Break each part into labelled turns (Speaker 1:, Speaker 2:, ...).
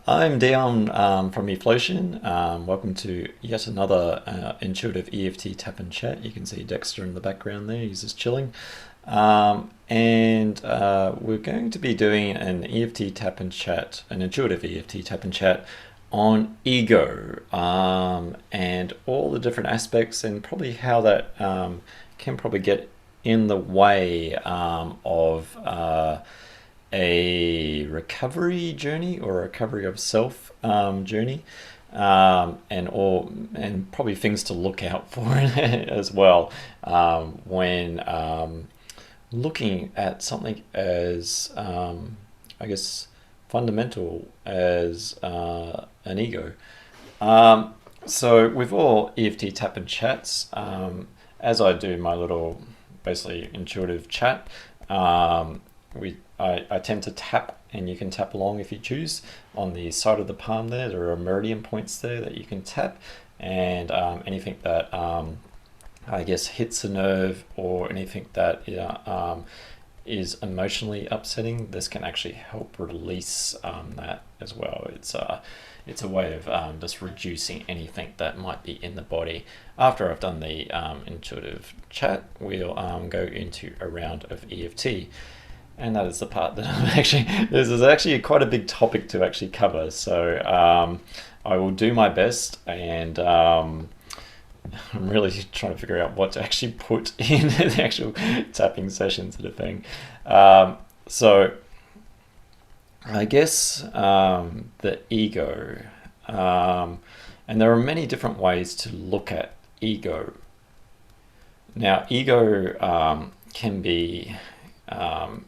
Speaker 1: I'm Dion from Eflowtion. Welcome to yet another intuitive EFT Tap and Chat. You can see Dexter in the background there, he's just chilling. We're going to be doing an EFT Tap and Chat, an intuitive EFT Tap and Chat on ego and all the different aspects and probably how that can probably get in the way of a recovery journey or a recovery of self journey, and probably things to look out for as well when looking at something as I guess fundamental as an ego. So with all EFT tap and chats, as I do my little basically intuitive chat, I tend to tap, and you can tap along if you choose. On the side of the palm there are meridian points there that you can tap, and anything that I guess hits a nerve or anything that is emotionally upsetting, this can actually help release that as well. It's a way of just reducing anything that might be in the body. After I've done the intuitive chat, we'll go into a round of EFT. And that is the part that this is actually quite a big topic to actually cover. So I will do my best, and I'm really trying to figure out what to actually put in the actual tapping session sort of thing. So I guess the ego, and there are many different ways to look at ego. Now, ego can be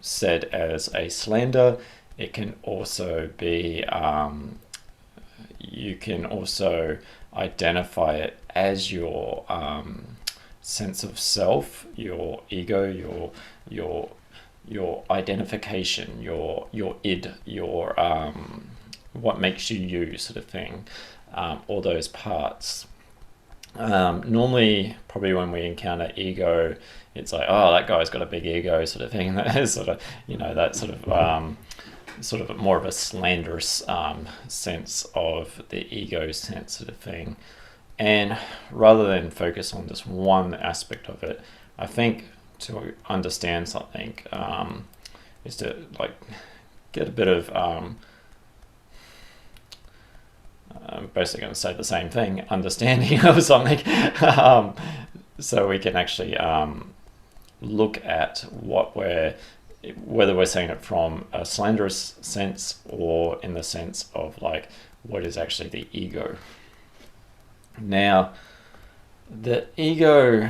Speaker 1: said as a slander. It can also be, you can also identify it as your sense of self, your ego, your identification, your id, your what makes you sort of thing, all those parts. Normally, probably when we encounter ego, it's like, oh, that guy's got a big ego sort of thing. That is sort of, that sort of more of a slanderous sense of the ego sense sort of thing. And rather than focus on just one aspect of it, I think to understand something is to get a bit of I'm basically going to say the same thing, understanding of something, so we can actually look at whether we're saying it from a slanderous sense or in the sense of what is actually the ego. Now, the ego,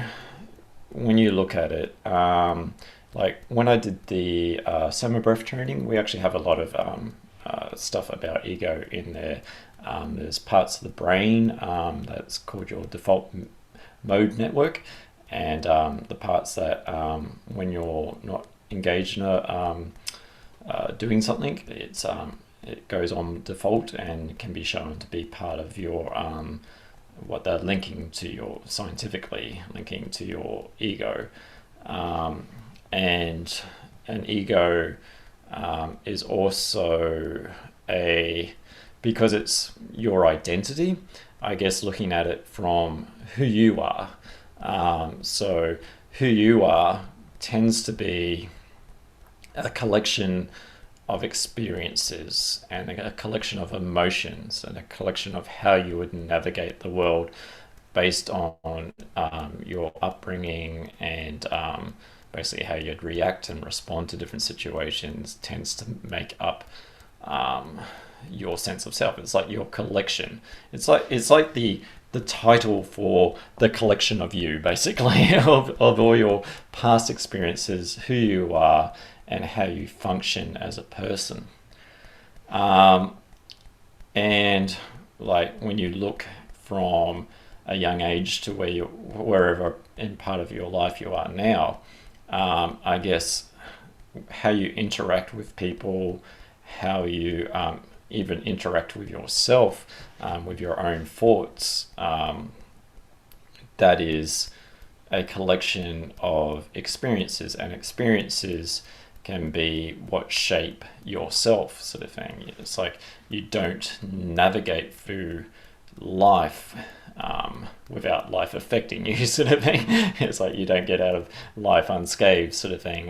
Speaker 1: when you look at it, when I did the Soma breath training, we actually have a lot of stuff about ego in there. There's parts of the brain that's called your default mode network, and the parts that when you're not engaged in doing something, it goes on default and can be shown to be part of your what they're linking to your scientifically linking to your ego, and an ego is also because it's your identity, I guess, looking at it from who you are. So who you are tends to be a collection of experiences and a collection of emotions and a collection of how you would navigate the world based on your upbringing, and basically how you'd react and respond to different situations tends to make up your sense of self. It's like your collection. It's like the title for the collection of you, basically, of all your past experiences, who you are, and how you function as a person. And when you look from a young age to wherever in part of your life you are now, I guess how you interact with people, how you even interact with yourself, with your own thoughts, that is a collection of experiences, and experiences can be what shape yourself, sort of thing. It's like you don't navigate through life without life affecting you, sort of thing. It's like you don't get out of life unscathed, sort of thing.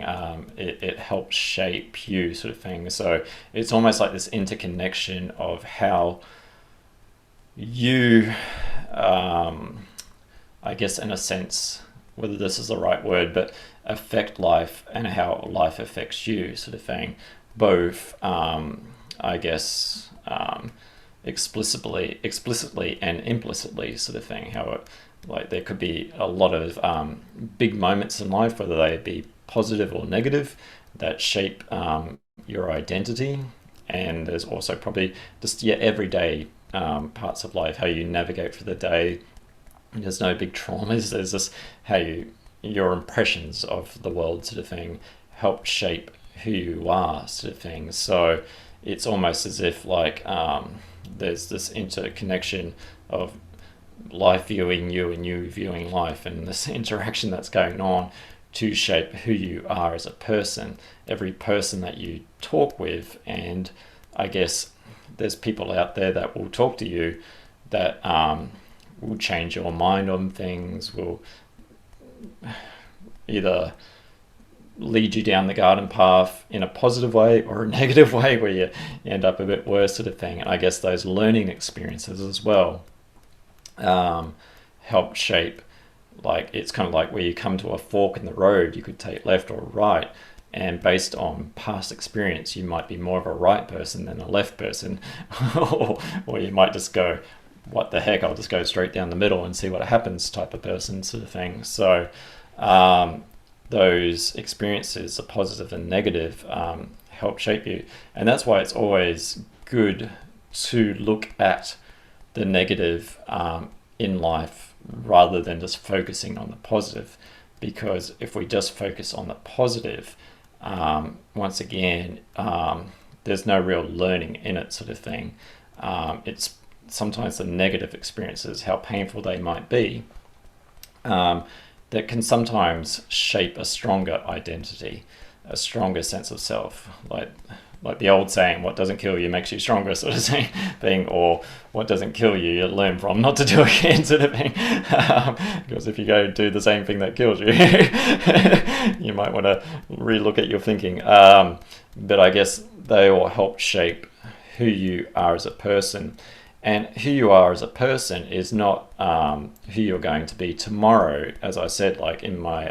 Speaker 1: It helps shape you, sort of thing. So it's almost like this interconnection of how you, I guess in a sense, whether this is the right word, but affect life and how life affects you, sort of thing. Both, I guess, explicitly and implicitly, sort of thing. How it, like there could be a lot of big moments in life, whether they be positive or negative, that shape your identity. And there's also probably just your everyday parts of life, how you navigate through the day. There's no big traumas. There's just how your impressions of the world, sort of thing, help shape who you are, sort of thing. So it's almost as if like there's this interconnection of life viewing you and you viewing life, and this interaction that's going on to shape who you are as a person, every person that you talk with. And I guess there's people out there that will talk to you that will change your mind on things, will either lead you down the garden path in a positive way or a negative way where you end up a bit worse, sort of thing. And I guess those learning experiences as well help shape, like it's kind of like where you come to a fork in the road, you could take left or right, and based on past experience you might be more of a right person than a left person, or you might just go, what the heck, I'll just go straight down the middle and see what happens type of person, sort of thing. So those experiences, the positive and negative, help shape you. And that's why it's always good to look at the negative in life rather than just focusing on the positive. Because if we just focus on the positive, once again, there's no real learning in it, sort of thing. It's sometimes the negative experiences, how painful they might be, that can sometimes shape a stronger identity, a stronger sense of self. Like the old saying, what doesn't kill you makes you stronger, sort of thing, or what doesn't kill you, you learn from not to do again, sort of thing. Because if you go do the same thing that kills you, you might want to relook at your thinking. But I guess they all help shape who you are as a person. And who you are as a person is not who you're going to be tomorrow. As I said, like in my,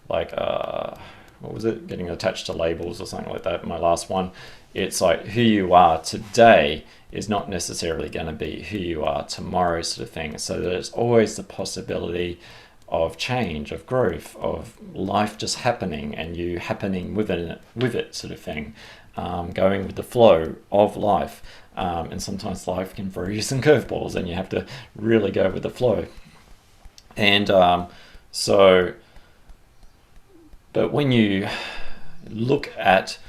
Speaker 1: what was it? Getting attached to labels or something like that, my last one. It's like who you are today is not necessarily going to be who you are tomorrow, sort of thing. So there's always the possibility of change, of growth, of life just happening and you happening with it, sort of thing. Going with the flow of life. And sometimes life can throw you some curveballs and you have to really go with the flow. And but when you look at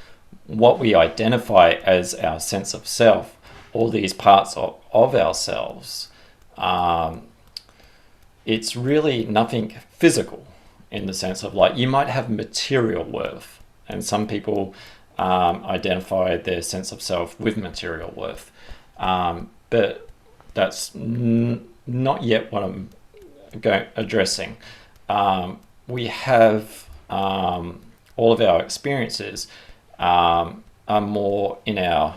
Speaker 1: what we identify as our sense of self, all these parts of ourselves, it's really nothing physical in the sense of, like, you might have material worth, and some people identify their sense of self with material worth, but that's not yet what I'm addressing. We have all of our experiences are more in our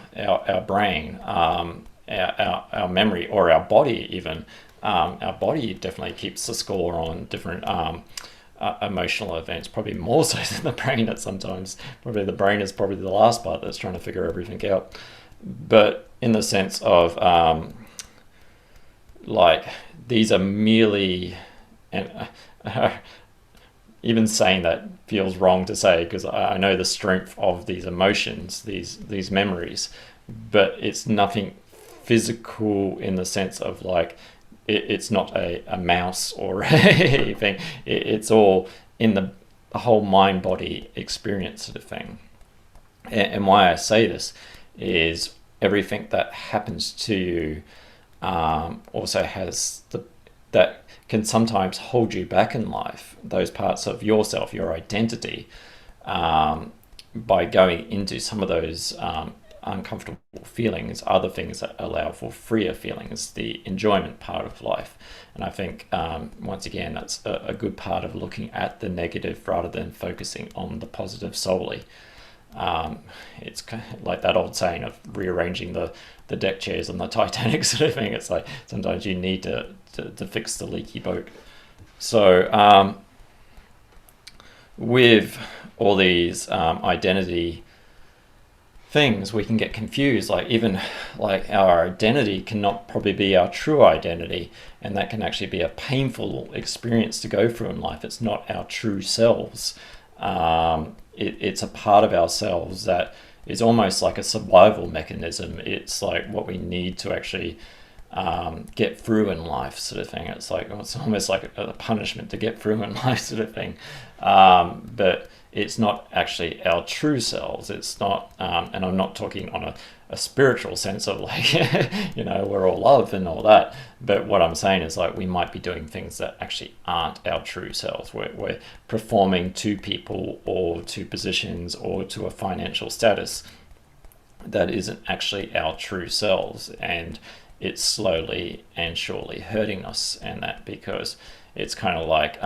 Speaker 1: brain, our memory, or our body even. Our body definitely keeps the score on different emotional events, probably more so than the brain at sometimes. Probably the brain is probably the last part that's trying to figure everything out. But in the sense of like, these are merely, and even saying that feels wrong to say, because I know the strength of these emotions, these memories, but it's nothing physical in the sense of, like, it's not a mouse or anything. It's all in the whole mind-body experience, sort of thing. And why I say this is everything that happens to you also has that can sometimes hold you back in life. Those parts of yourself, your identity, by going into some of those uncomfortable feelings are the things that allow for freer feelings, the enjoyment part of life. And I think, once again, that's a good part of looking at the negative rather than focusing on the positive solely. It's kind of like that old saying of rearranging the deck chairs on the Titanic sort of thing. It's like sometimes you need to fix the leaky boat. So with all these identity things, we can get confused. Like even like our identity cannot probably be our true identity, and that can actually be a painful experience to go through in life. It's not our true selves. It's a part of ourselves that is almost like a survival mechanism. It's like what we need to actually get through in life, sort of thing. It's like, it's almost like a punishment to get through in life, sort of thing. But it's not actually our true selves. It's not, and I'm not talking on a spiritual sense of like, we're all love and all that. But what I'm saying is like we might be doing things that actually aren't our true selves. We're performing to people or to positions or to a financial status that isn't actually our true selves, and it's slowly and surely hurting us. And that because it's kind of like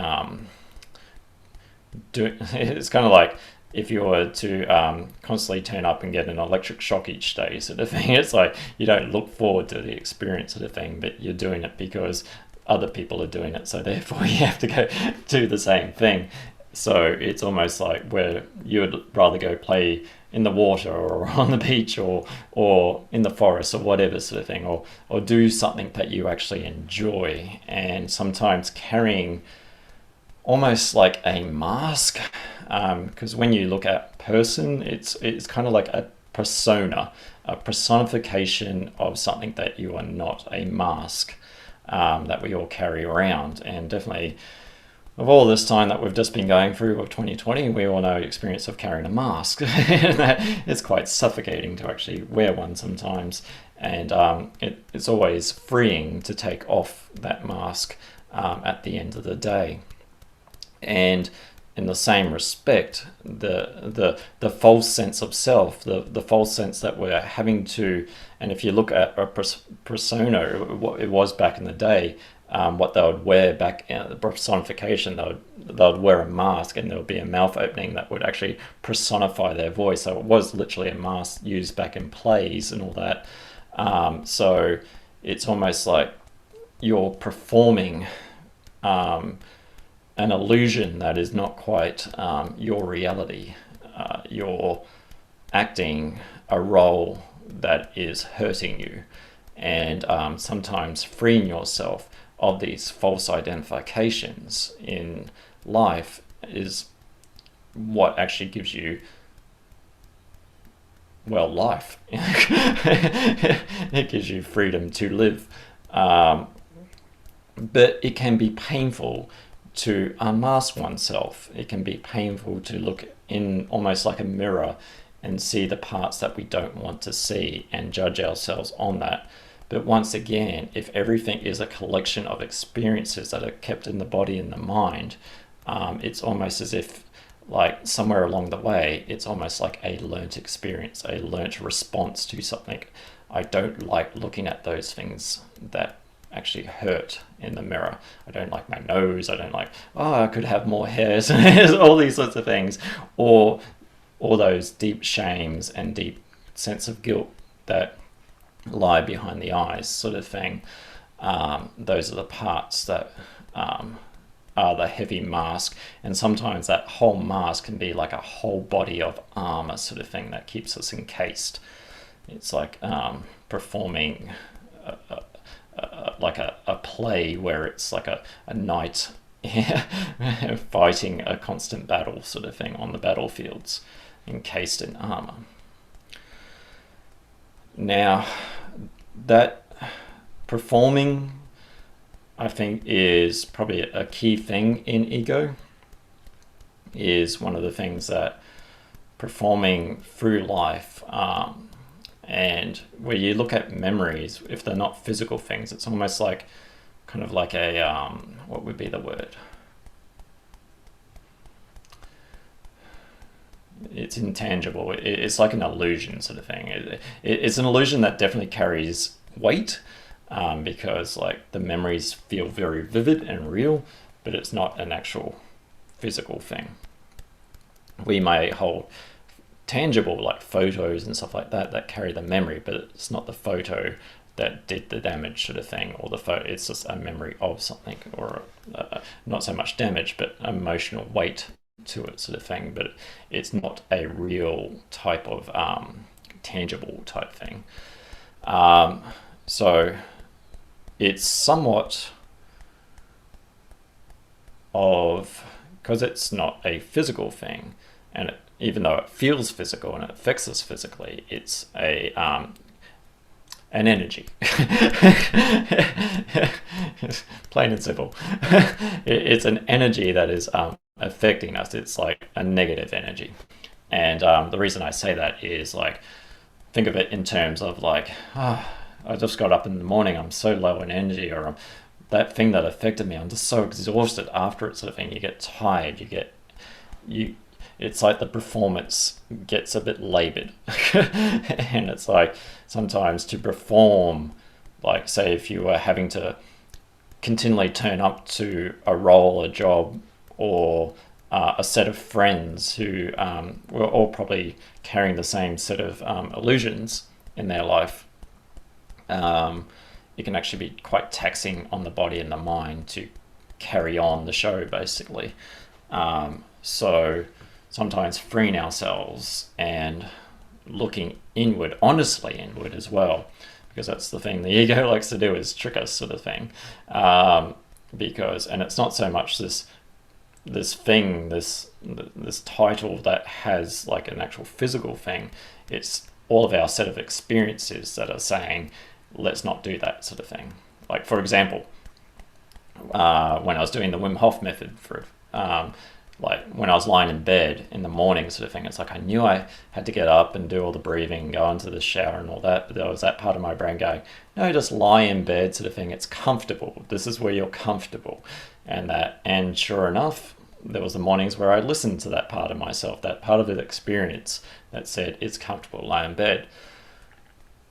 Speaker 1: it's kind of like if you were to constantly turn up and get an electric shock each day, sort of thing. It's like you don't look forward to the experience, sort of thing, but you're doing it because other people are doing it, so therefore you have to go do the same thing. So it's almost like where you would rather go play in the water or on the beach or in the forest or whatever, sort of thing, or do something that you actually enjoy. And sometimes carrying almost like a mask, because when you look at person, it's kind of like a persona, a personification of something that you are not, a mask that we all carry around. And definitely of all this time that we've just been going through of 2020, we all know the experience of carrying a mask. That it's quite suffocating to actually wear one sometimes, and it's always freeing to take off that mask at the end of the day. And in the same respect, the false sense of self, the false sense that we're having to, and if you look at a persona, what it was back in the day, what they would wear back in the personification, they would wear a mask, and there would be a mouth opening that would actually personify their voice. So it was literally a mask used back in plays and all that. So it's almost like you're performing an illusion that is not quite your reality. You're acting a role that is hurting you, and sometimes freeing yourself of these false identifications in life is what actually gives you, well, life. It gives you freedom to live. But it can be painful to unmask oneself. It can be painful to look in almost like a mirror and see the parts that we don't want to see and judge ourselves on that. But once again, if everything is a collection of experiences that are kept in the body and the mind, it's almost as if, like somewhere along the way, it's almost like a learnt experience, a learnt response to something. I don't like looking at those things that actually hurt in the mirror. I don't like my nose. I don't like, I could have more hairs, all these sorts of things, or all those deep shames and deep sense of guilt that lie behind the eyes, sort of thing. Those are the parts that are the heavy mask, and sometimes that whole mask can be like a whole body of armor, sort of thing, that keeps us encased. It's like performing like a play where it's like a knight fighting a constant battle, sort of thing, on the battlefields, encased in armor. Now, that performing, I think, is probably a key thing in ego, is one of the things that performing through life, and where you look at memories, if they're not physical things, it's almost like kind of like a, what would be the word? it's intangible. It's like an illusion sort of thing. It's an illusion that definitely carries weight, because like the memories feel very vivid and real, but it's not an actual physical thing. We may hold tangible like photos and stuff like that carry the memory, but it's not the photo that did the damage sort of thing, or the photo, it's just a memory of something, or not so much damage but emotional weight to it sort of thing, but it's not a real type of tangible type thing. So it's somewhat of, because it's not a physical thing, and even though it feels physical and it affects us physically, it's a an energy. Plain and simple. It's an energy that is affecting us. It's like a negative energy. And the reason I say that is, like, think of it in terms of like, I just got up in the morning, I'm so low in energy, or that thing that affected me, I'm just so exhausted after it sort of thing. You get tired, it's like the performance gets a bit labored. And it's like, sometimes to perform, like say if you were having to continually turn up to a role, a job, or a set of friends who were all probably carrying the same set of illusions in their life, it can actually be quite taxing on the body and the mind to carry on the show, basically. So sometimes freeing ourselves and looking inward, honestly inward as well, because that's the thing the ego likes to do, is trick us sort of thing. Because, and it's not so much this title that has like an actual physical thing, it's all of our set of experiences that are saying, let's not do that sort of thing. Like, for example, when I was doing the Wim Hof method for like when I was lying in bed in the morning sort of thing, it's like I knew I had to get up and do all the breathing, go into the shower and all that, but there was that part of my brain going, no, just lie in bed sort of thing, it's comfortable, this is where you're comfortable. And sure enough, there was the mornings where I listened to that part of myself, that part of the experience that said it's comfortable, lie in bed.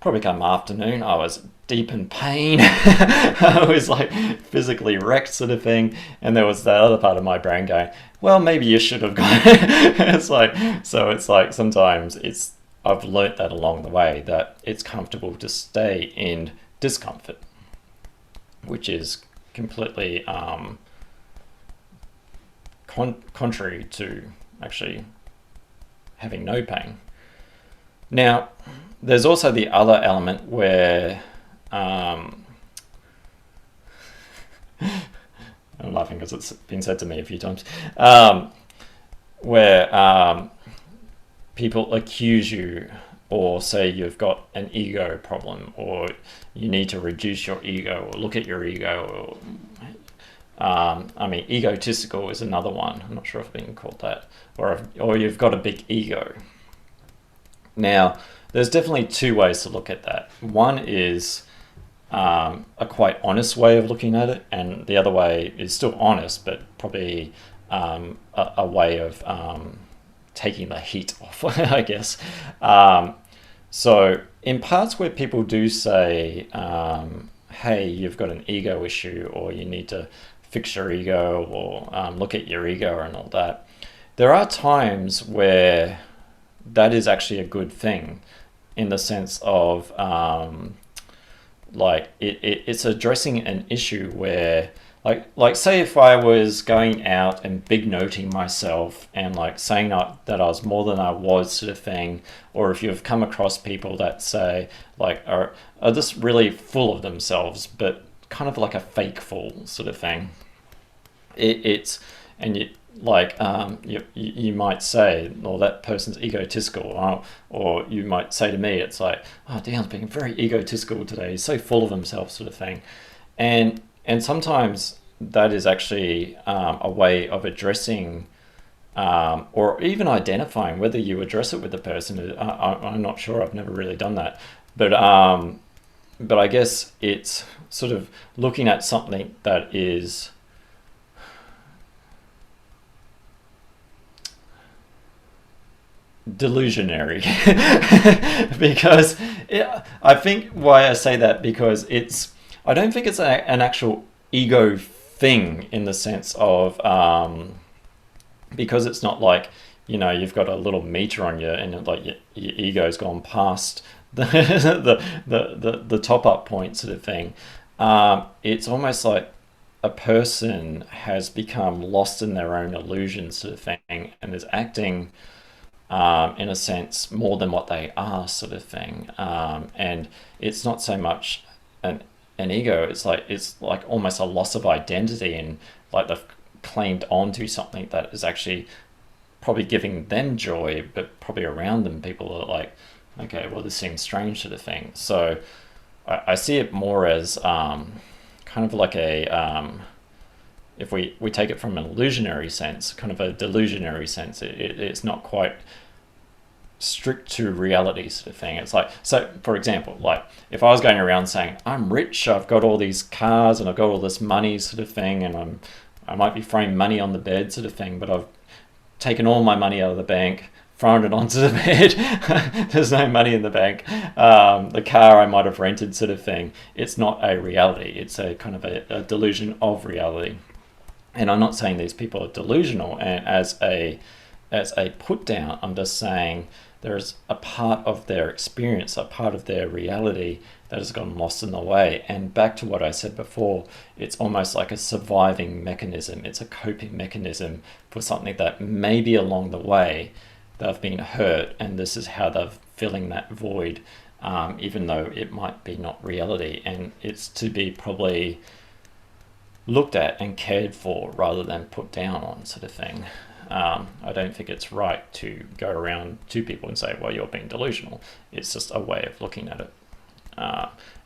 Speaker 1: Probably come afternoon, I was deep in pain. I was like physically wrecked sort of thing. And there was that other part of my brain going, well, maybe you should have gone. It's like sometimes I've learnt that along the way, that it's comfortable to stay in discomfort, which is completely contrary to actually having no pain. Now, there's also the other element where I'm laughing because it's been said to me a few times, where people accuse you or say you've got an ego problem, or you need to reduce your ego, or look at your ego, or egotistical is another one. I'm not sure if I've been called that, or you've got a big ego. Now, there's definitely two ways to look at that. One is a quite honest way of looking at it, and the other way is still honest, but probably a way of taking the heat off, I guess. So in parts where people do say, hey, you've got an ego issue, or you need to fix your ego, or look at your ego and all that, there are times where that is actually a good thing, in the sense of it's addressing an issue where, like say if I was going out and big noting myself and like saying that I was more than I was sort of thing, or if you've come across people that say like are just really full of themselves, but kind of like a fake fool sort of thing. You might say, well, that person's egotistical, or you might say to me, it's like, oh, Dion's being very egotistical today, he's so full of himself sort of thing. And sometimes that is actually a way of addressing or even identifying whether you address it with the person. I'm not sure, I've never really done that, but I guess it's sort of looking at something that is delusionary. Because I think why I say that, because I don't think it's an actual ego thing, in the sense of because it's not like, you've got a little meter on you and like your ego's gone past the top up point sort of thing. It's almost like a person has become lost in their own illusions sort of thing, and is acting in a sense more than what they are sort of thing. And it's not so much an ego, it's like almost a loss of identity, and like they've claimed onto something that is actually probably giving them joy, but probably around them people are like, okay, well, this seems strange sort of thing. So I see it more as kind of like if we take it from an illusionary sense, kind of a delusionary sense, it's not quite strict to reality sort of thing. It's like, so for example, like if I was going around saying, I'm rich, I've got all these cars and I've got all this money sort of thing, and I might be throwing money on the bed sort of thing, but I've taken all my money out of the bank, thrown it onto the bed. There's no money in the bank. The car I might have rented sort of thing. It's not a reality. It's a kind of a delusion of reality. And I'm not saying these people are delusional, and as a put down, I'm just saying there's a part of their experience, a part of their reality that has gone lost in the way. And back to what I said before, it's almost like a surviving mechanism. It's a coping mechanism for something that maybe along the way they've been hurt, and this is how they're filling that void, even though it might be not reality. And it's to be probably looked at and cared for rather than put down on sort of thing. I don't think it's right to go around to people and say, well, you're being delusional. It's just a way of looking at it.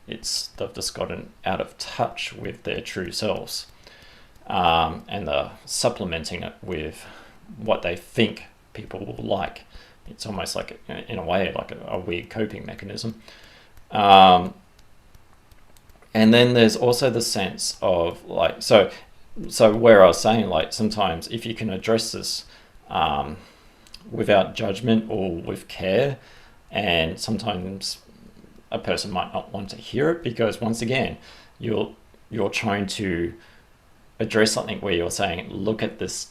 Speaker 1: They've just gotten out of touch with their true selves, and they're supplementing it with what they think people will like. It's almost like, in a way, like a weird coping mechanism. And then there's also the sense of like, so where I was saying, like, sometimes if you can address this without judgment or with care, and sometimes a person might not want to hear it, because once again, you're trying to address something where you're saying, look at this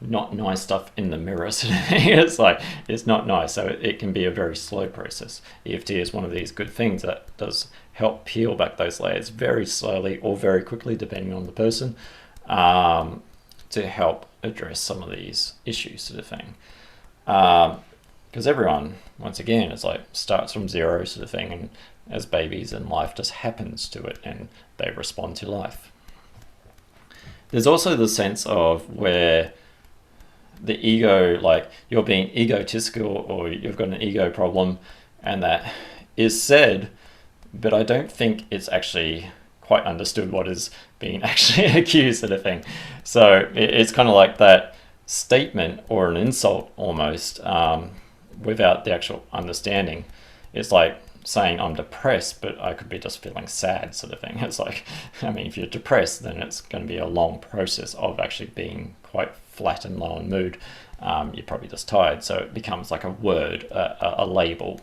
Speaker 1: not nice stuff in the mirror. It's like, it's not nice. So it can be a very slow process. EFT is one of these good things that does help peel back those layers very slowly or very quickly, depending on the person, to help address some of these issues sort of thing. Because everyone, once again, is like starts from zero sort of thing, and as babies, and life just happens to it, and they respond to life. There's also the sense of where the ego, like you're being egotistical or you've got an ego problem, and that is said, but I don't think it's actually quite understood what is being actually accused of a thing. So it's kind of like that statement or an insult almost, without the actual understanding. It's like saying I'm depressed, but I could be just feeling sad sort of thing. It's like, I mean, if you're depressed, then it's going to be a long process of actually being quite flat and low in mood. You're probably just tired. So it becomes like a word, a label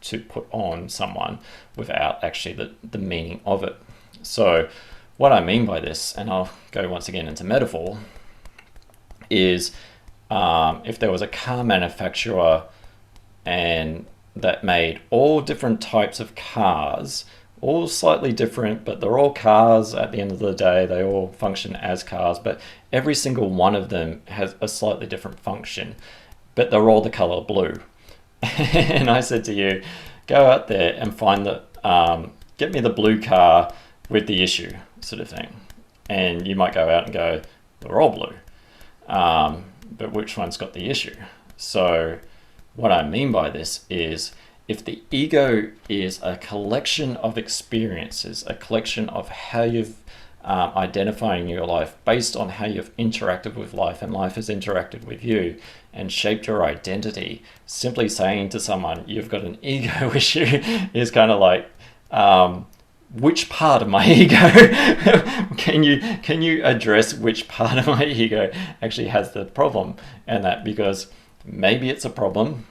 Speaker 1: to put on someone without actually the meaning of it. So what I mean by this, and I'll go once again into metaphor, is if there was a car manufacturer and that made all different types of cars, all slightly different, but they're all cars at the end of the day. They all function as cars, but every single one of them has a slightly different function, but they're all the color blue. And I said to you, go out there and find get me the blue car with the issue sort of thing. And you might go out and go, they're all blue. But which one's got the issue? So what I mean by this is, if the ego is a collection of experiences, a collection of how you've identifying your life based on how you've interacted with life, and life has interacted with you and shaped your identity, simply saying to someone you've got an ego issue is kind of like, which part of my ego can you address which part of my ego actually has the problem? And that, because maybe it's a problem,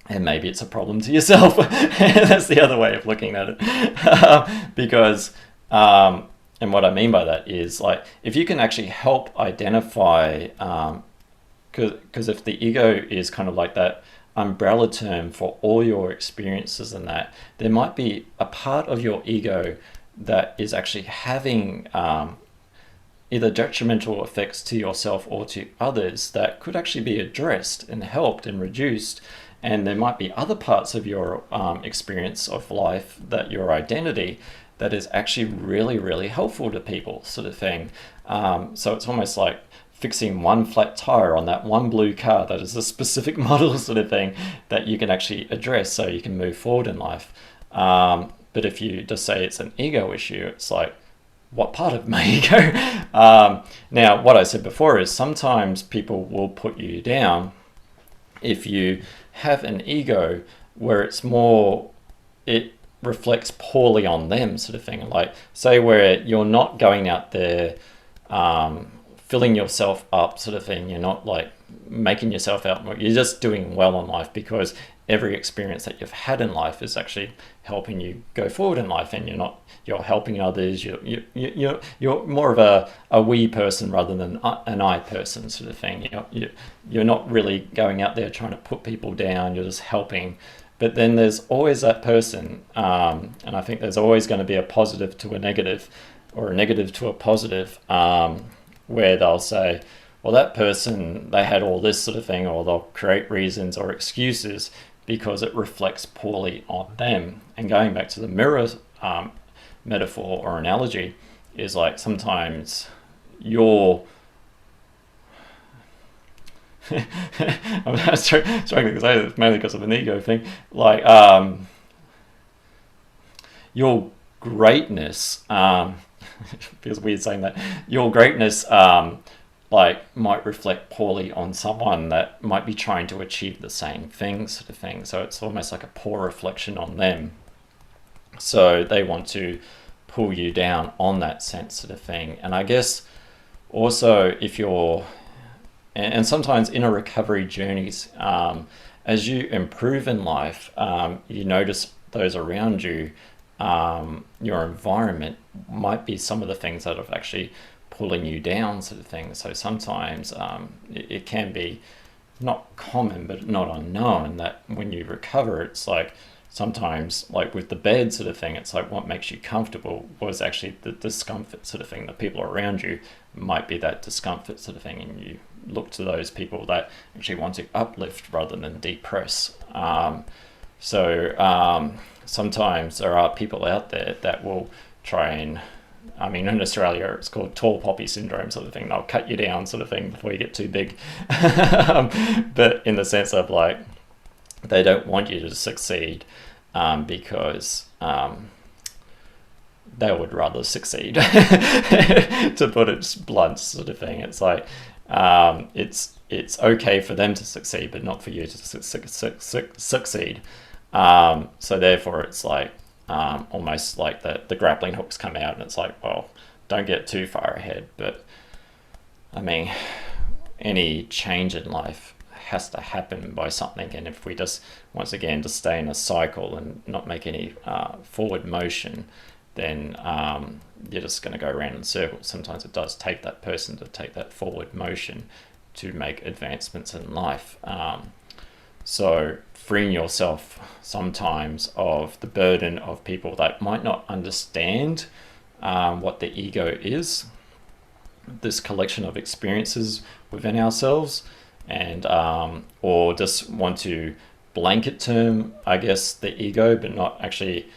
Speaker 1: and maybe it's a problem to yourself. That's the other way of looking at it. Because, and what I mean by that is, like, if you can actually help identify, because if the ego is kind of like that umbrella term for all your experiences and that, there might be a part of your ego that is actually having either detrimental effects to yourself or to others that could actually be addressed and helped and reduced. And there might be other parts of your experience of life, that your identity, that is actually really, really helpful to people, sort of thing. So it's almost like fixing one flat tire on that one blue car that is a specific model, sort of thing, that you can actually address so you can move forward in life. But if you just say it's an ego issue, it's like, what part of my ego? Now, what I said before is sometimes people will put you down if you have an ego where it's more, it reflects poorly on them, sort of thing. Like, say where you're not going out there filling yourself up, sort of thing. You're not like making yourself out more. You're just doing well in life because every experience that you've had in life is actually helping you go forward in life, and you're helping others. You're more of a we person rather than an I person, sort of thing. You're not really going out there trying to put people down. You're just helping. But then there's always that person, and I think there's always going to be a positive to a negative, or a negative to a positive, where they'll say, well, that person, they had all this sort of thing, or they'll create reasons or excuses because it reflects poorly on them. And going back to the mirror metaphor or analogy, is like sometimes you're I'm struggling to say this mainly because of an ego thing. Like, your greatness, it feels weird saying that, your greatness like might reflect poorly on someone that might be trying to achieve the same thing, sort of thing. So it's almost like a poor reflection on them. So they want to pull you down on that sense, sort of thing. And I guess also if you're, and sometimes in a recovery journeys, as you improve in life, you notice those around you, your environment might be some of the things that are actually pulling you down, sort of thing. So sometimes it can be not common but not unknown that when you recover, it's like sometimes, like with the bed sort of thing, it's like what makes you comfortable was actually the discomfort, sort of thing. The people around you might be that discomfort, sort of thing, and you look to those people that actually want to uplift rather than depress. Sometimes there are people out there that will try and, I mean, in Australia it's called tall poppy syndrome, sort of thing. They'll cut you down, sort of thing, before you get too big. But in the sense of like, they don't want you to succeed because they would rather succeed, to put it blunt, sort of thing. It's like, it's okay for them to succeed, but not for you to succeed. So therefore it's like, almost like the grappling hooks come out, and it's like, well, don't get too far ahead. But I mean, any change in life has to happen by something, and if we just, once again, just stay in a cycle and not make any forward motion, then you're just going to go around in circles. Sometimes it does take that person to take that forward motion to make advancements in life. So freeing yourself sometimes of the burden of people that might not understand what the ego is, this collection of experiences within ourselves, and or just want to blanket term, I guess, the ego, but not actually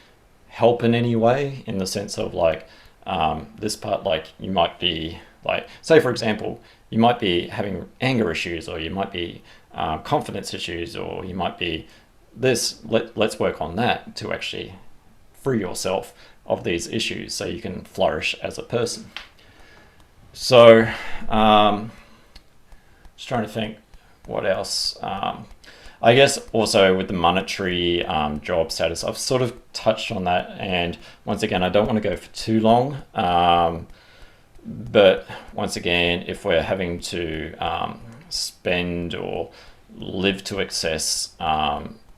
Speaker 1: help in any way, in the sense of like, this part, like you might be like, say for example, you might be having anger issues, or you might be confidence issues, or you might be this, let's work on that to actually free yourself of these issues so you can flourish as a person. So just trying to think what else. I guess also with the monetary job status, I've sort of touched on that, and once again, I don't want to go for too long, but once again, if we're having to spend or live to excess,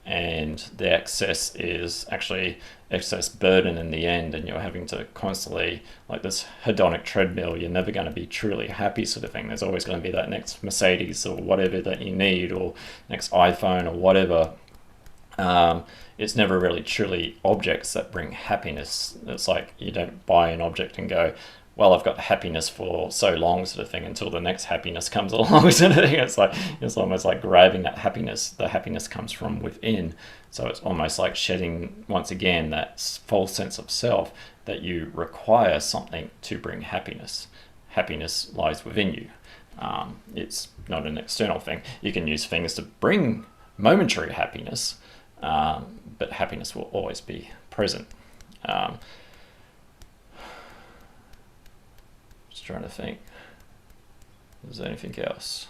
Speaker 1: and the excess is actually excess burden in the end, and you're having to constantly, like this hedonic treadmill, you're never going to be truly happy sort of thing. There's always going to be that next Mercedes or whatever that you need, or next iPhone or whatever. It's never really truly objects that bring happiness. It's like you don't buy an object and go, well, I've got happiness for so long sort of thing until the next happiness comes along sort of thing. It's almost like grabbing that happiness. The happiness comes from within. So it's almost like shedding, once again, that false sense of self that you require something to bring happiness. Happiness lies within you. It's not an external thing. You can use things to bring momentary happiness, but happiness will always be present. Just trying to think. Is there anything else?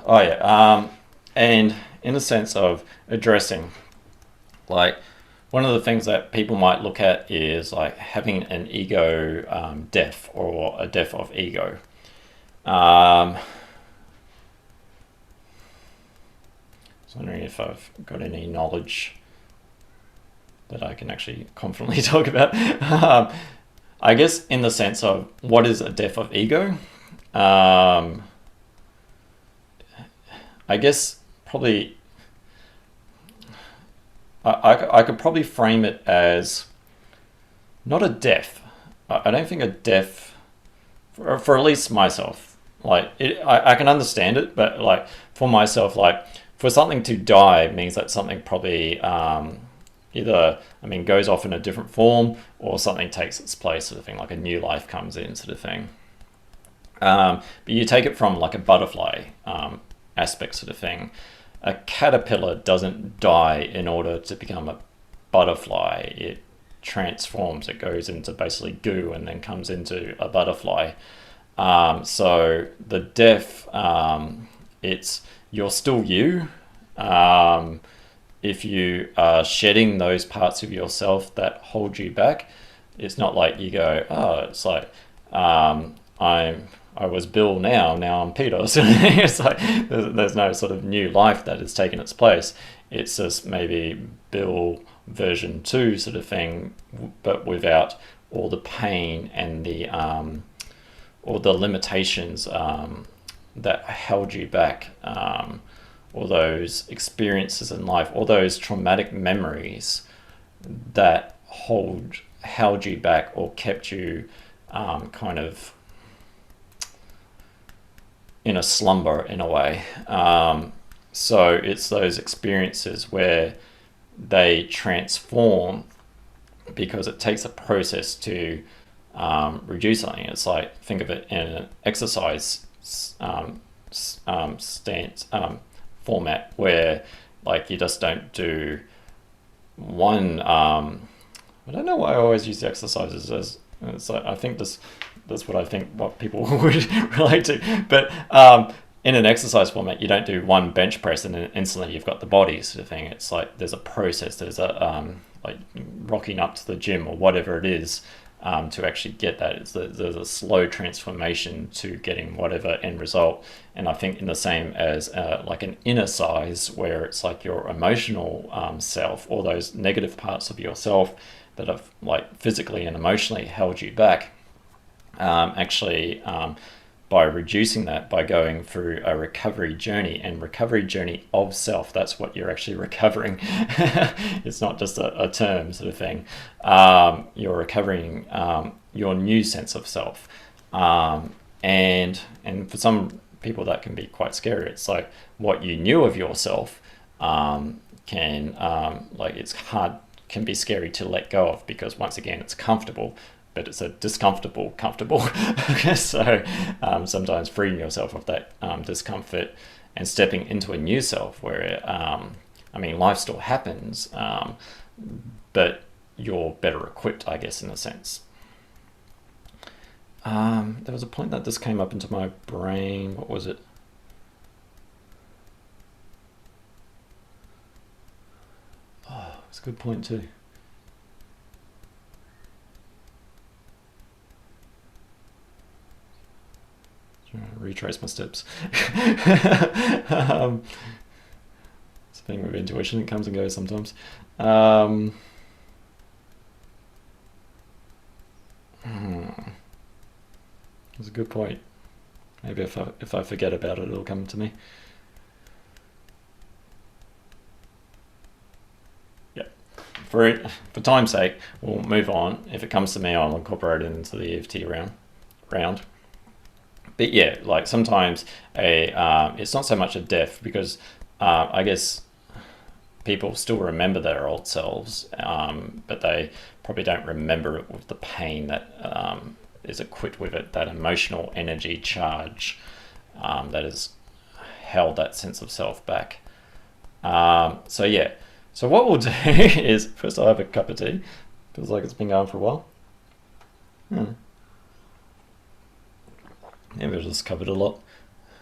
Speaker 1: Oh yeah, and in the sense of addressing, like, one of the things that people might look at is like having an ego death, or a death of ego. I was wondering if I've got any knowledge that I can actually confidently talk about. I guess in the sense of what is a death of ego? I guess probably I could probably frame it as not a death. I don't think a death, for at least myself, like I can understand it, but like for myself, like for something to die means that something probably either, I mean, goes off in a different form, or something takes its place sort of thing, like a new life comes in sort of thing. But you take it from like a butterfly aspect sort of thing. A caterpillar doesn't die in order to become a butterfly. It transforms. It goes into basically goo and then comes into a butterfly. So the death, it's, you're still you. If you are shedding those parts of yourself that hold you back, it's not like you go, oh, it's like I was Bill now I'm Peter. So it's like there's no sort of new life that has taken its place. It's just maybe Bill version 2 sort of thing, but without all the pain and the all the limitations that held you back, all those experiences in life, all those traumatic memories that held you back or kept you kind of in a slumber in a way. So it's those experiences where they transform, because it takes a process to reduce something. It's like, think of it in an exercise stance format, where like you just don't do one. I don't know why I always use the exercises as. It's like, I think that's what people would relate to. But in an exercise format, you don't do one bench press and then instantly you've got the body sort of thing. It's like there's a process. There's a like rocking up to the gym or whatever it is to actually get that. There's a slow transformation to getting whatever end result. And I think in the same as like an inner size, where it's like your emotional self, all those negative parts of yourself that have like physically and emotionally held you back, actually by reducing that, by going through a recovery journey of self, that's what you're actually recovering. It's not just a term sort of thing. You're recovering your new sense of self, and for some people that can be quite scary. It's like what you knew of yourself can like it's hard, can be scary to let go of, because once again it's comfortable, but it's a discomfortable comfortable. So sometimes freeing yourself of that discomfort and stepping into a new self where I mean, life still happens, but you're better equipped, I guess, in a sense. There was a point that just came up into my brain. What was it? Oh, it's a good point too. retrace my steps. Speaking of intuition, it comes and goes sometimes. That's a good point. Maybe if I forget about it, it'll come to me. Yeah. For time's sake, we'll move on. If it comes to me, I'll incorporate it into the EFT round. But yeah, like sometimes it's not so much a death, because I guess people still remember their old selves, but they probably don't remember it with the pain that is equipped with it, that emotional energy charge that has held that sense of self back. So yeah, so what we'll do is, first I'll have a cup of tea. Feels like it's been going for a while. Maybe I've just covered a lot.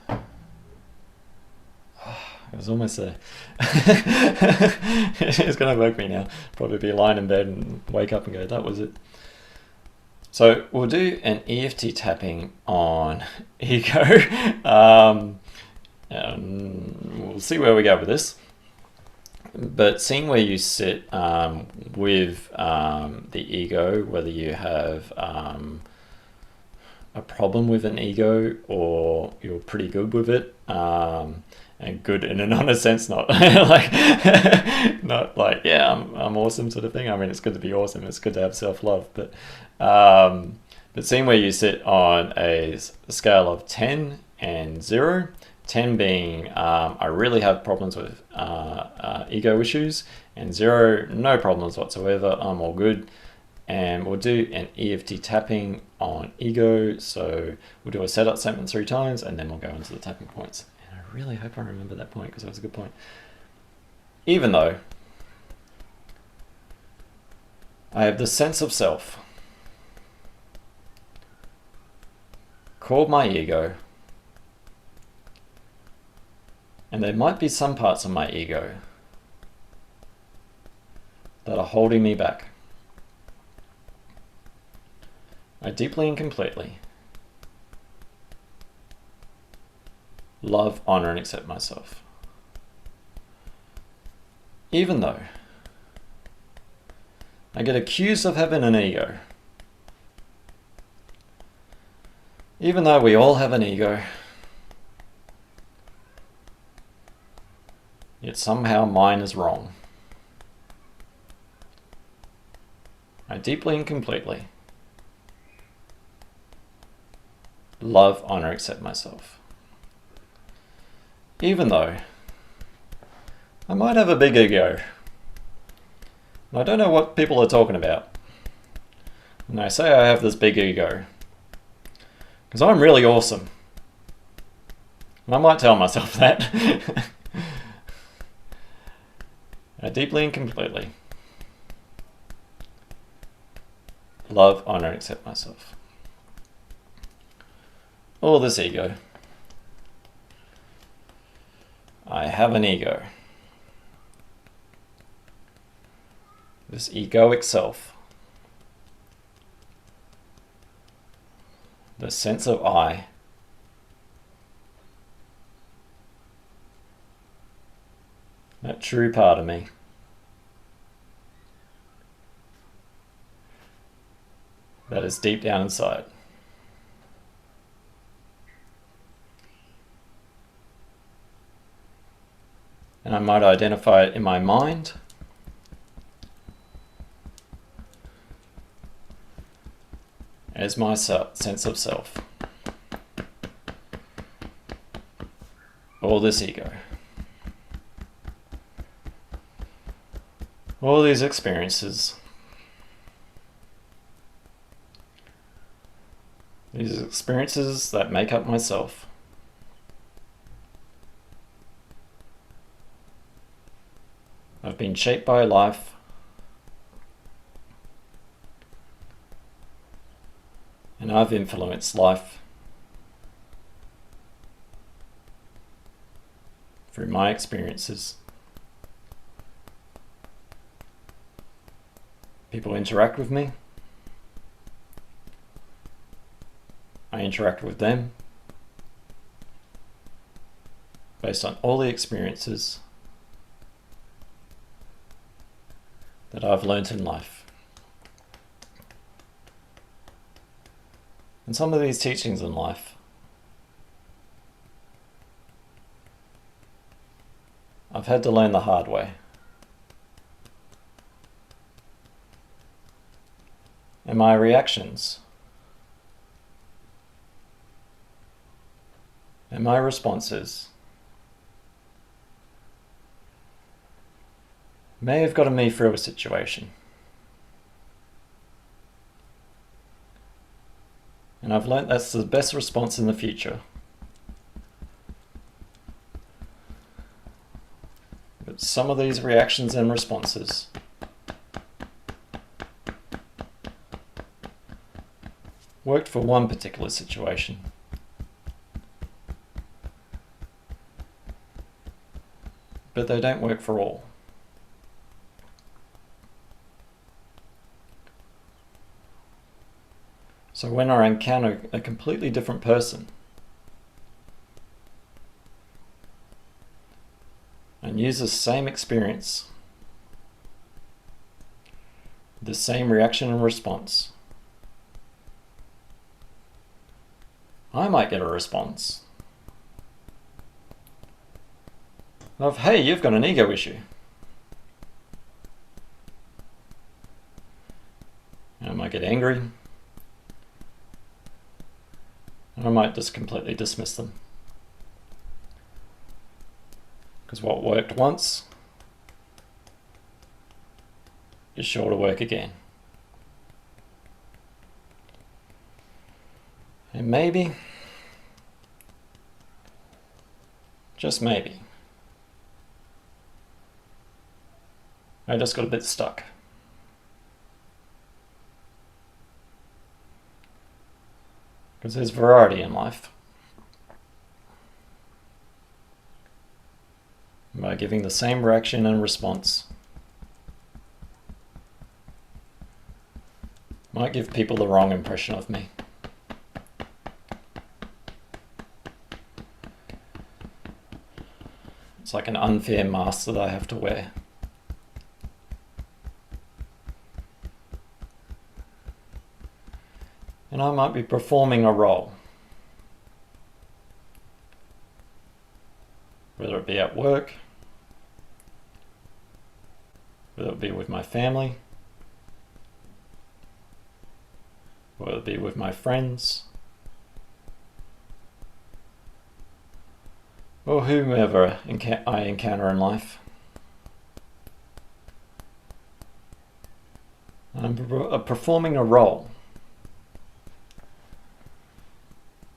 Speaker 1: It was almost there. It's going to work me now. Probably be lying in bed and wake up and go, that was it. So we'll do an EFT tapping on ego. We'll see where we go with this. But seeing where you sit with the ego, whether you have a problem with an ego or you're pretty good with it, and good in an honest sense, not like not like, yeah, I'm awesome sort of thing. I mean, it's good to be awesome, it's good to have self-love, but seeing where you sit on a scale of 10 and 0, 10 being I really have problems with ego issues, and 0, no problems whatsoever, I'm all good. And we'll do an EFT tapping on ego. So we'll do a setup statement 3 times, and then we'll go into the tapping points. And I really hope I remember that point, because that was a good point. Even though I have the sense of self called my ego, and there might be some parts of my ego that are holding me back, I deeply and completely love, honor, and accept myself. Even though I get accused of having an ego, even though we all have an ego, yet somehow mine is wrong, I deeply and completely love, honor, accept myself. Even though I might have a big ego, and I don't know what people are talking about when they say I have this big ego, because I'm really awesome. And I might tell myself that. I deeply and completely love, honor, and accept myself. All this ego. I have an ego. This egoic self. The sense of I. That true part of me. That is deep down inside. And I might identify it in my mind, as my sense of self. All this ego. All these experiences. These experiences that make up myself. I've been shaped by life. And I've influenced life through my experiences. People interact with me. I interact with them. based on all the experiences that I've learnt in life. And some of these teachings in life I've had to learn the hard way. And my reactions and my responses may have gotten me through a situation. And I've learnt that's the best response in the future. But some of these reactions and responses worked for one particular situation. But they don't work for all. So when I encounter a completely different person and use the same experience, the same reaction and response, I might get a response of, hey, you've got an ego issue. And I might get angry. And I might just completely dismiss them. Because what worked once is sure to work again. And maybe, just maybe, I just got a bit stuck. Because there's variety in life. By giving the same reaction and response might give people the wrong impression of me. It's like an unfair mask that I have to wear. And I might be performing a role, whether it be at work, whether it be with my family, whether it be with my friends, or whomever I encounter in life. I'm performing a role.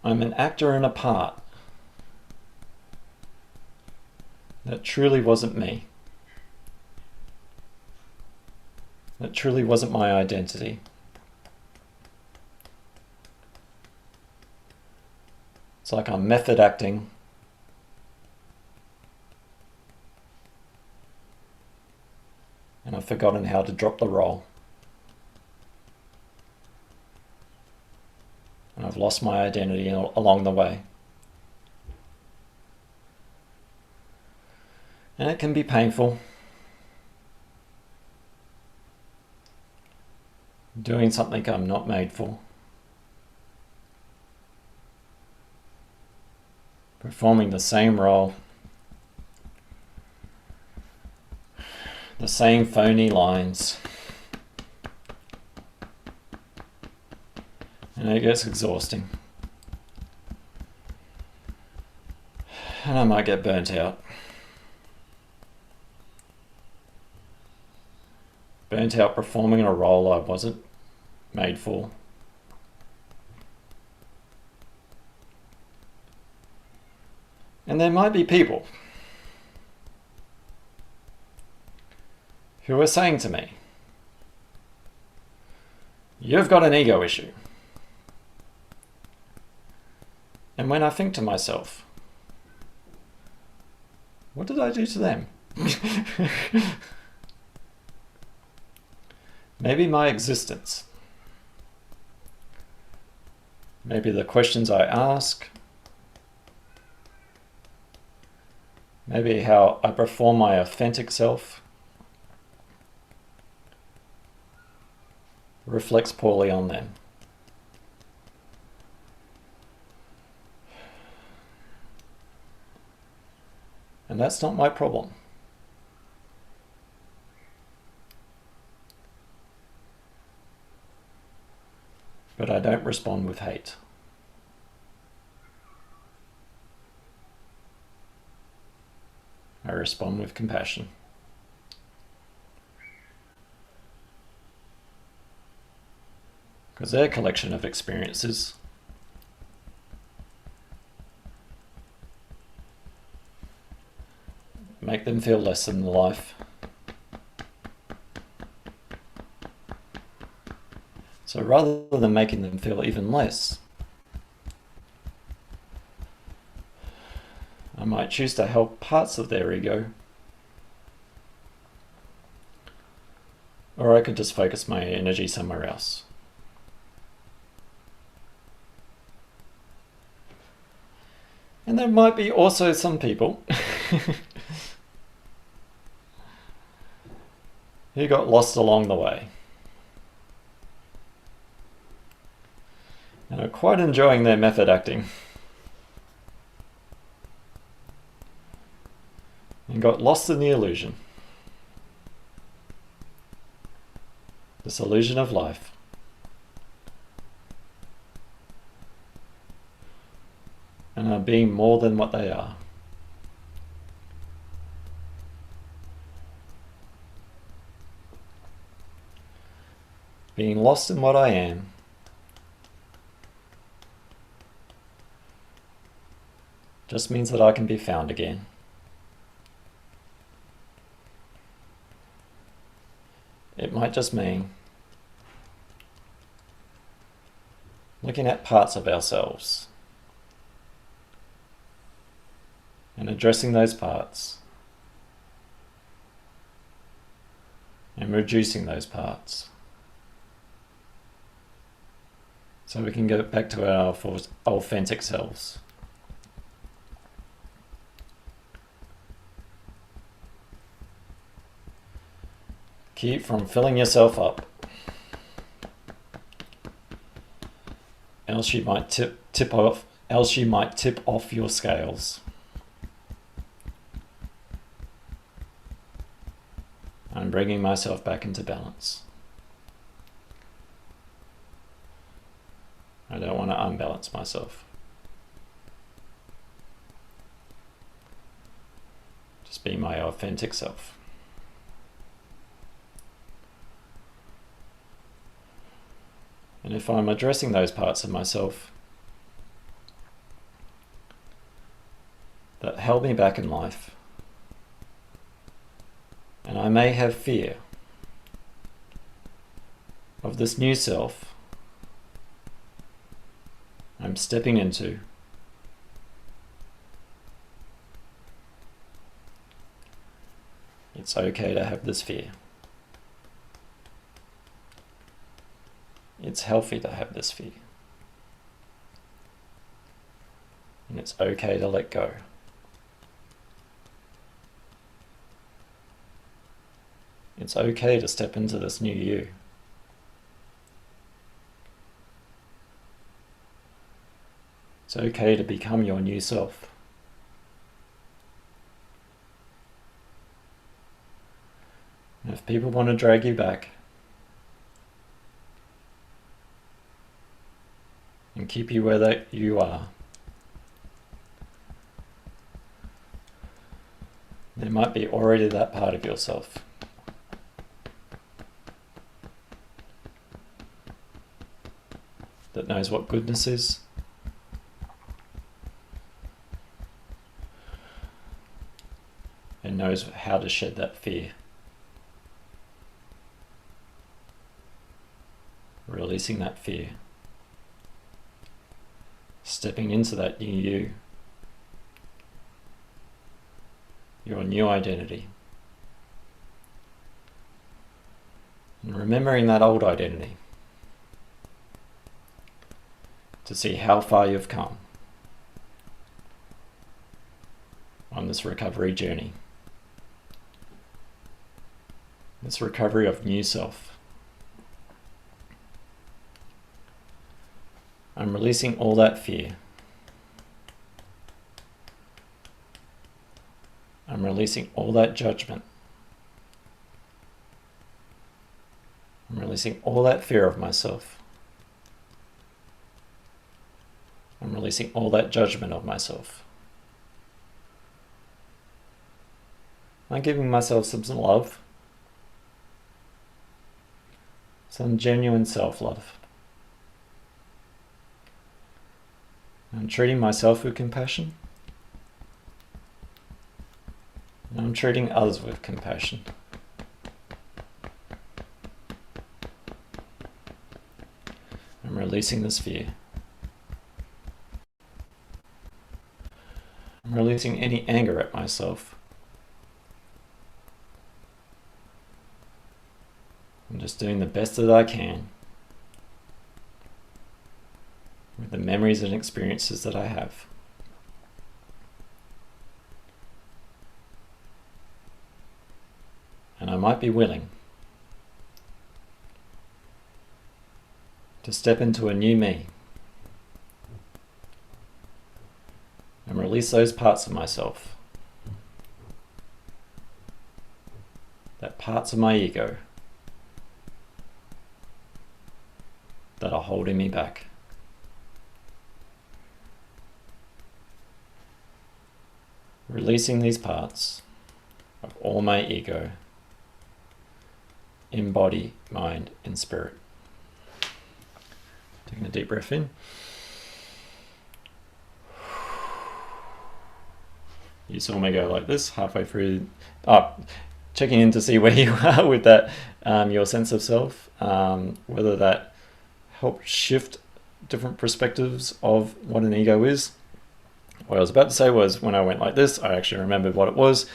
Speaker 1: I'm an actor in a part that truly wasn't me. That truly wasn't my identity. It's like I'm method acting and I've forgotten how to drop the role. And I've lost my identity along the way. And it can be painful. Doing something I'm not made for. Performing the same role. The same phony lines. And it gets exhausting. And I might get burnt out. Burnt out performing a role I wasn't made for. And there might be people who are saying to me, "You've got an ego issue." And when I think to myself, what did I do to them? Maybe my existence. Maybe the questions I ask. Maybe how I perform my authentic self reflects poorly on them. And that's not my problem. But I don't respond with hate. I respond with compassion. Because they're a collection of experiences. Make them feel less than life. So rather than making them feel even less, I might choose to help parts of their ego, or I could just focus my energy somewhere else. And there might be also some people who got lost along the way and are quite enjoying their method acting and got lost in the illusion. This illusion of life. And are being more than what they are. Being lost in what I am just means that I can be found again. It might just mean looking at parts of ourselves and addressing those parts and reducing those parts so we can get back to our authentic selves. Keep from filling yourself up, else you might tip off your scales. I'm bringing myself back into balance. I don't want to unbalance myself. Just be my authentic self. And if I'm addressing those parts of myself that held me back in life, and I may have fear of this new self I'm stepping into, it's okay to have this fear. It's healthy to have this fear. And it's okay to let go. It's okay to step into this new you. It's okay to become your new self. And if people want to drag you back and keep you where you are, there might be already that part of yourself that knows what goodness is, and knows how to shed that fear. Releasing that fear. Stepping into that new you. Your new identity. And remembering that old identity. To see how far you've come on this recovery journey. This recovery of new self. I'm releasing all that fear. I'm releasing all that judgment. I'm releasing all that fear of myself. I'm releasing all that judgment of myself. I'm giving myself some love, some genuine self-love. I'm treating myself with compassion. I'm treating others with compassion. I'm releasing this fear. I'm releasing any anger at myself. I'm just doing the best that I can with the memories and experiences that I have. And I might be willing to step into a new me and release those parts of myself, that parts of my ego that are holding me back. Releasing these parts of all my ego in body, mind, and spirit. Taking a deep breath in. You saw me go like this halfway through, checking in to see where you are with that, your sense of self, whether that helped shift different perspectives of what an ego is. What I was about to say was, when I went like this, I actually remembered what it was.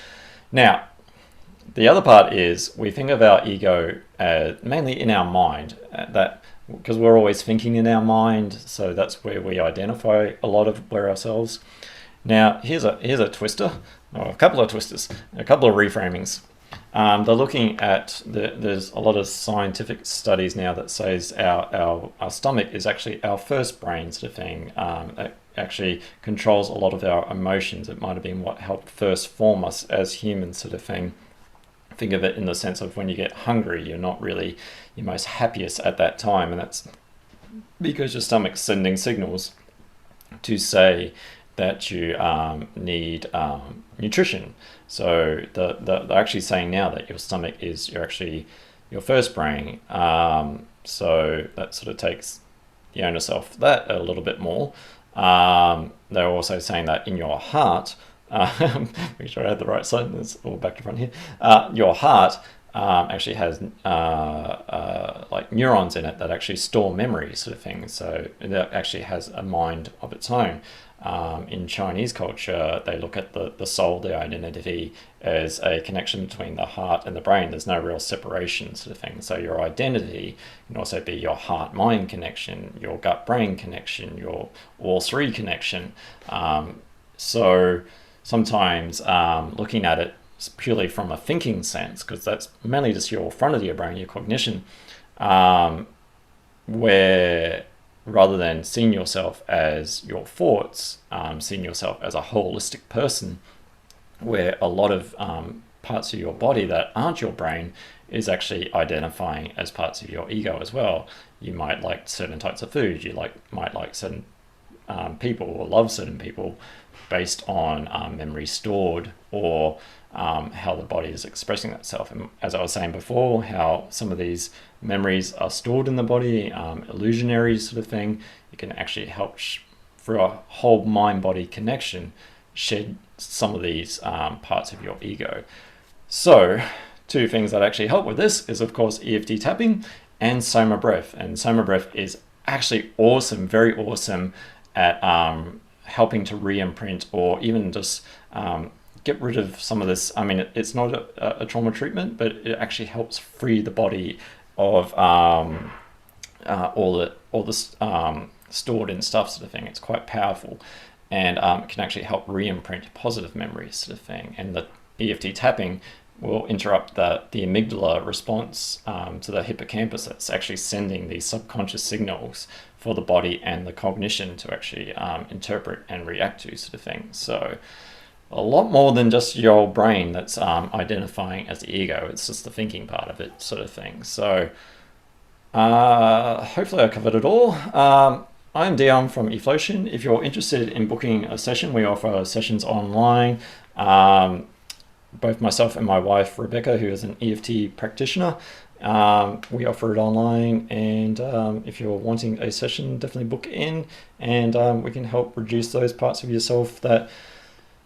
Speaker 1: Now, the other part is we think of our ego mainly in our mind, that because we're always thinking in our mind, so that's where we identify a lot of ourselves. Now, here's a twister, or a couple of twisters, a couple of reframings. They're looking at, there's a lot of scientific studies now that says our stomach is actually our first brain sort of thing. It actually controls a lot of our emotions. It might have been what helped first form us as humans sort of thing. Think of it in the sense of when you get hungry, you're not really your most happiest at that time, and that's because your stomach's sending signals to say that you need nutrition. So they're actually saying now that your stomach is your first brain. So that sort of takes the onus off that a little bit more. They're also saying that in your heart, make sure I had the right side, it's all back to front here. Your heart actually has like neurons in it that actually store memory sort of thing. So that actually has a mind of its own. In Chinese culture, they look at the soul, the identity, as a connection between the heart and the brain. There's no real separation sort of thing. So your identity can also be your heart-mind connection, your gut-brain connection, your all three connection. So sometimes looking at it purely from a thinking sense, because that's mainly just your front of your brain, your cognition, where rather than seeing yourself as your thoughts, seeing yourself as a holistic person, where a lot of parts of your body that aren't your brain is actually identifying as parts of your ego as well. You might like certain types of food, you might like certain people or love certain people based on memory stored, or how the body is expressing itself. And as I was saying before, how some of these memories are stored in the body, illusionary sort of thing. You can actually help through a whole mind-body connection shed some of these parts of your ego. So two things that actually help with this is, of course, EFT tapping and Soma breath. And Soma breath is actually awesome, very awesome at helping to re-imprint, or even just get rid of some of this. I mean, it's not a trauma treatment, but it actually helps free the body of all the stored in stuff sort of thing. It's quite powerful. and it can actually help re-imprint positive memories, sort of thing. And the EFT tapping will interrupt the amygdala response to the hippocampus that's actually sending these subconscious signals for the body and the cognition to actually interpret and react to, sort of thing. So a lot more than just your brain that's identifying as the ego. It's just the thinking part of it, sort of thing. So hopefully I covered it all. I'm Dion from Eflowtion. If you're interested in booking a session, we offer sessions online. Both myself and my wife, Rebecca, who is an EFT practitioner, we offer it online. And if you're wanting a session, definitely book in, and we can help reduce those parts of yourself that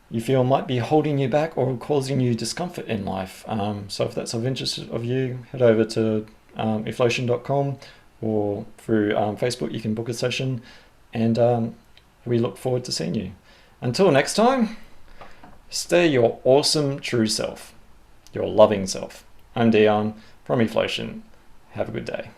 Speaker 1: you feel might be holding you back or causing you discomfort in life. So if that's of interest of you, head over to eflowtion.com, or through Facebook you can book a session, and we look forward to seeing you. Until next time, stay your awesome true self, your loving self. I'm Dion from Eflowtion. Have a good day.